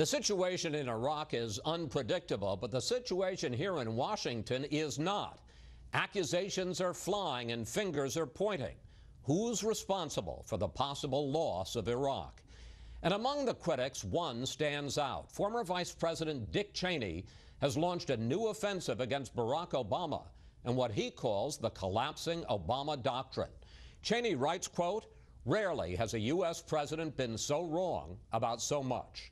The situation in Iraq is unpredictable, but the situation here in Washington is not. Accusations are flying and fingers are pointing. Who's responsible for the possible loss of Iraq? And among the critics, one stands out. Former Vice President Dick Cheney has launched a new offensive against Barack Obama and what he calls the collapsing Obama doctrine. Cheney writes, quote, "Rarely has a U.S. president been so wrong about so much."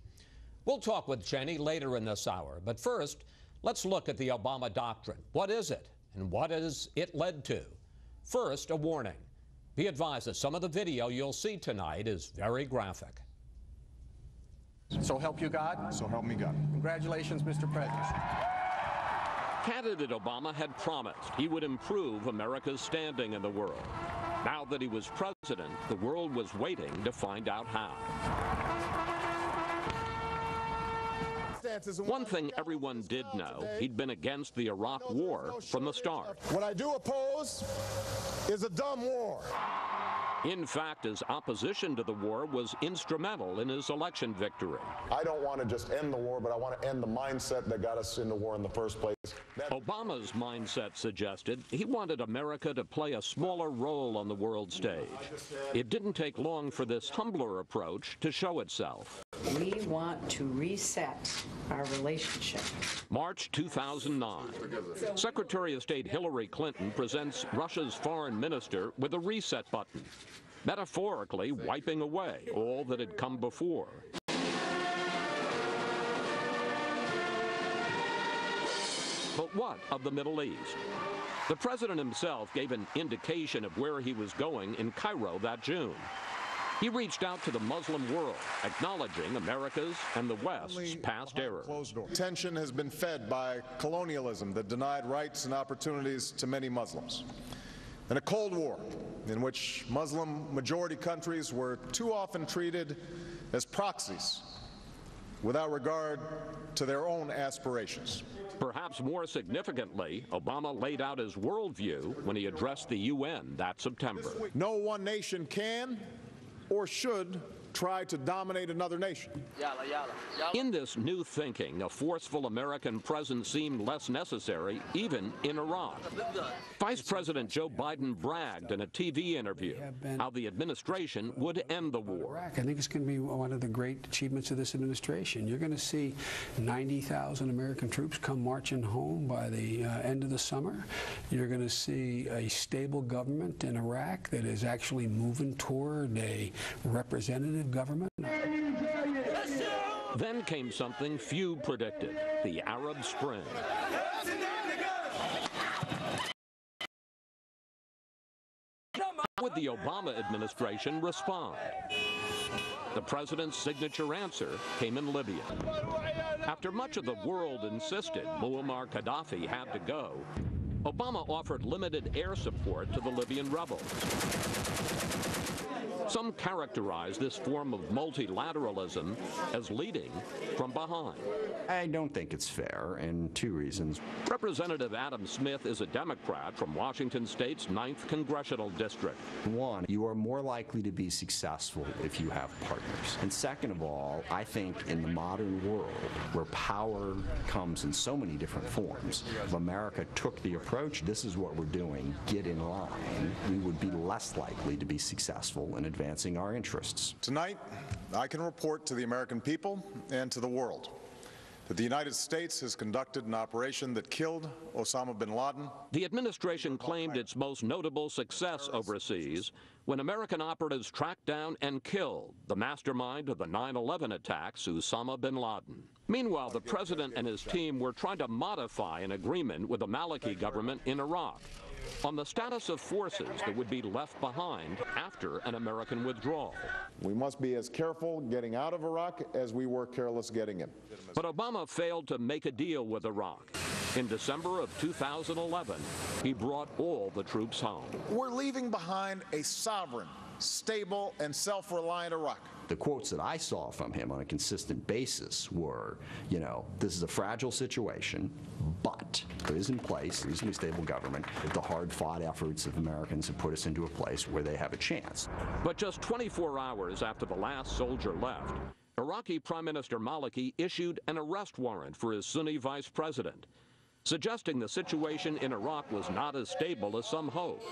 We'll talk with Cheney later in this hour, but first, let's look at the Obama doctrine. What is it, and what has it led to? First, a warning. Be advised that some of the video you'll see tonight is very graphic. So help you God? So help me God. Congratulations, Mr. President. Candidate Obama had promised he would improve America's standing in the world. Now that he was president, the world was waiting to find out how. One thing everyone did know, he'd been against the Iraq War from the start. What I do oppose is a dumb war. In fact, his opposition to the war was instrumental in his election victory. I don't want to just end the war, but I want to end the mindset that got us into war in the first place. Obama's mindset suggested he wanted America to play a smaller role on the world stage. It didn't take long for this humbler approach to show itself. We want to reset our relationship. March 2009. Secretary of State Hillary Clinton presents Russia's foreign minister with a reset button, metaphorically wiping away all that had come before. But what of the Middle East? The president himself gave an indication of where he was going in Cairo that June. He reached out to the Muslim world, acknowledging America's and the West's past errors. Tension has been fed by colonialism that denied rights and opportunities to many Muslims. And a Cold War in which Muslim majority countries were too often treated as proxies without regard to their own aspirations. Perhaps more significantly, Obama laid out his worldview when he addressed the UN that September. No one nation can or should try to dominate another nation. In this new thinking, a forceful American presence seemed less necessary, even in Iraq. Vice President Joe Biden bragged in a TV interview how the administration would end the war. I think it's going to be one of the great achievements of this administration. You're going to see 90,000 American troops come marching home by the end of the summer. You're going to see a stable government in Iraq that is actually moving toward a representative government. Then came something few predicted, the Arab Spring. How would the Obama administration respond? The president's signature answer came in Libya. After much of the world insisted Muammar Gaddafi had to go, Obama offered limited air support to the Libyan rebels. Some characterize this form of multilateralism as leading from behind. I don't think it's fair, and two reasons. Representative Adam Smith is a Democrat from Washington State's 9th Congressional District. One, you are more likely to be successful if you have partners. And second of all, I think in the modern world, where power comes in so many different forms, if America took the approach, this is what we're doing, get in line, we would be less likely to be successful in advancing our interests. Tonight, I can report to the American people and to the world that the United States has conducted an operation that killed Osama bin Laden. The administration claimed its most notable success overseas when American operatives tracked down and killed the mastermind of the 9/11 attacks, Osama bin Laden. Meanwhile, the president and his team were trying to modify an agreement with the Maliki government in Iraq on the status of forces that would be left behind after an American withdrawal. We must be as careful getting out of Iraq as we were careless getting in. But Obama failed to make a deal with Iraq. In December of 2011, he brought all the troops home. We're leaving behind a sovereign, stable, and self-reliant Iraq. The quotes that I saw from him on a consistent basis were, you know, this is a fragile situation, but there is in place a reasonably stable government. The hard-fought efforts of Americans have put us into a place where they have a chance. But just 24 hours after the last soldier left, Iraqi Prime Minister Maliki issued an arrest warrant for his Sunni vice president, suggesting the situation in Iraq was not as stable as some hoped,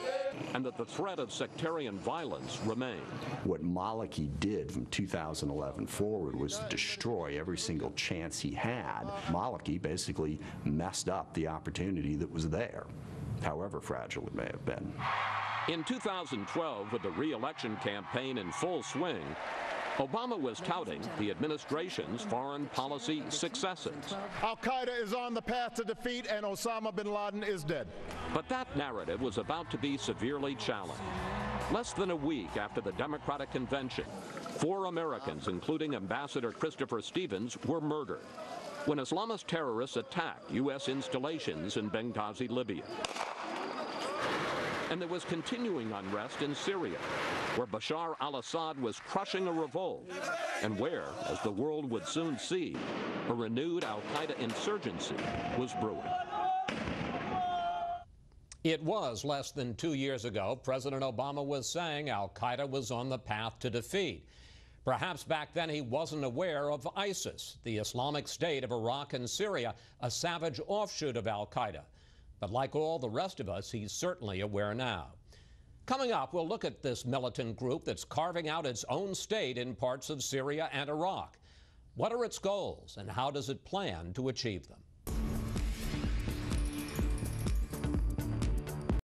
and that the threat of sectarian violence remained. What Maliki did from 2011 forward was to destroy every single chance he had. Maliki basically messed up the opportunity that was there, however fragile it may have been. In 2012, with the re-election campaign in full swing, Obama was touting the administration's foreign policy successes. Al-Qaeda is on the path to defeat, and Osama bin Laden is dead. But that narrative was about to be severely challenged. Less than a week after the Democratic Convention, 4 Americans, including Ambassador Christopher Stevens, were murdered when Islamist terrorists attacked U.S. installations in Benghazi, Libya. And there was continuing unrest in Syria, where Bashar al-Assad was crushing a revolt, and where, as the world would soon see, a renewed al-Qaeda insurgency was brewing. It was less than 2 years ago President Obama was saying al-Qaeda was on the path to defeat. Perhaps back then he wasn't aware of ISIS, the Islamic State of Iraq and Syria, a savage offshoot of al-Qaeda. But like all the rest of us, he's certainly aware now. Coming up, we'll look at this militant group that's carving out its own state in parts of Syria and Iraq. What are its goals, and how does it plan to achieve them?